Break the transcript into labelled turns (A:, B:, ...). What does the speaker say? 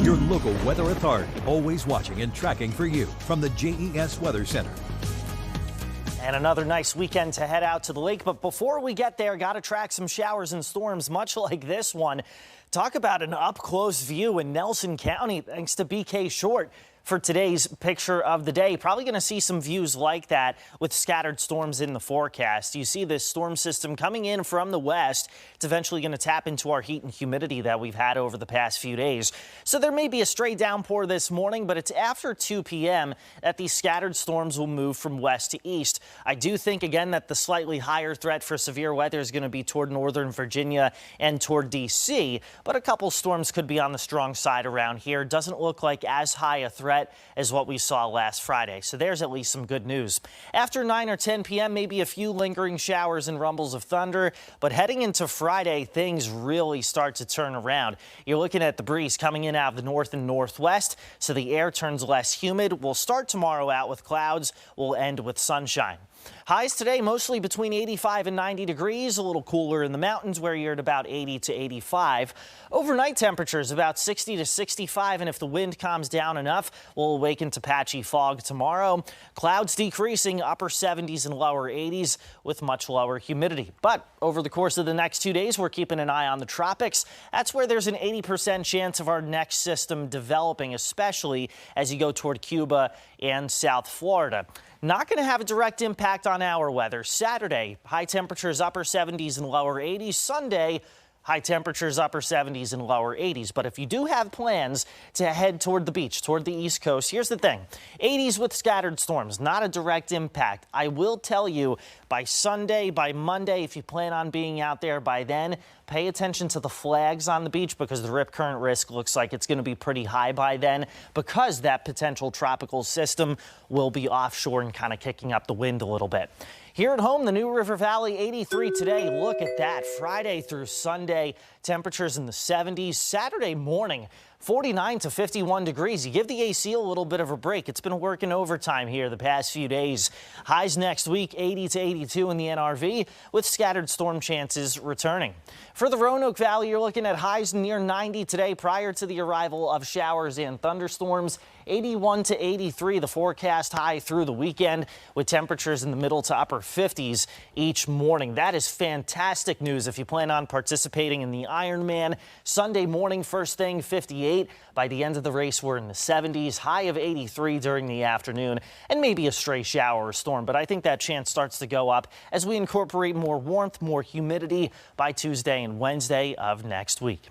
A: Your local weather authority, always watching and tracking for you from the JES Weather Center.
B: And another nice weekend to head out to the lake. But before we get there, got to track some showers and storms, much like this one. Talk about an up-close view in Nelson County, thanks to BK Short. For today's picture of the day, probably going to see some views like that with scattered storms in the forecast. You see this storm system coming in from the west. It's eventually going to tap into our heat and humidity that we've had over the past few days. So there may be a stray downpour this morning, but it's after 2 p.m. that these scattered storms will move from west to east. I do think, again, that the slightly higher threat for severe weather is going to be toward northern Virginia and toward D.C., but a couple storms could be on the strong side around here. Doesn't look like as high a threat as what we saw last Friday. So there's at least some good news. After 9 or 10 p.m., maybe a few lingering showers and rumbles of thunder. But heading into Friday, things really start to turn around. You're looking at the breeze coming in out of the north and northwest, so the air turns less humid. We'll start tomorrow out with clouds. We'll end with sunshine. Highs today mostly between 85 and 90 degrees, a little cooler in the mountains where you're at about 80 to 85. Overnight temperatures about 60 to 65, and if the wind calms down enough, we'll awaken to patchy fog tomorrow. Clouds decreasing, upper 70s and lower 80s with much lower humidity. But over the course of the next 2 days, we're keeping an eye on the tropics. That's where there's an 80% chance of our next system developing, especially as you go toward Cuba and South Florida. Not going to have a direct impact on our weather. Saturday, high temperatures upper 70s and lower 80s. Sunday, high temperatures upper 70s and lower 80s. But if you do have plans to head toward the beach, toward the East Coast, here's the thing. 80s with scattered storms, not a direct impact. I will tell you, by Sunday, by Monday, if you plan on being out there by then, pay attention to the flags on the beach because the rip current risk looks like it's going to be pretty high by then because that potential tropical system will be offshore and kind of kicking up the wind a little bit. Here at home, the New River Valley 83 today. Look at that. Friday through Sunday, temperatures in the 70s. Saturday morning, 49 to 51 degrees. You give the AC a little bit of a break. It's been working overtime here the past few days. Highs next week, 80 to 82 in the NRV with scattered storm chances returning. For the Roanoke Valley, you're looking at highs near 90 today prior to the arrival of showers and thunderstorms. 81 to 83, the forecast high through the weekend with temperatures in the middle to upper 50s each morning. That is fantastic news if you plan on participating in the Ironman. Sunday morning, first thing, 58. By the end of the race, we're in the 70s, high of 83 during the afternoon, and maybe a stray shower or storm. But I think that chance starts to go up as we incorporate more warmth, more humidity by Tuesday and Wednesday of next week.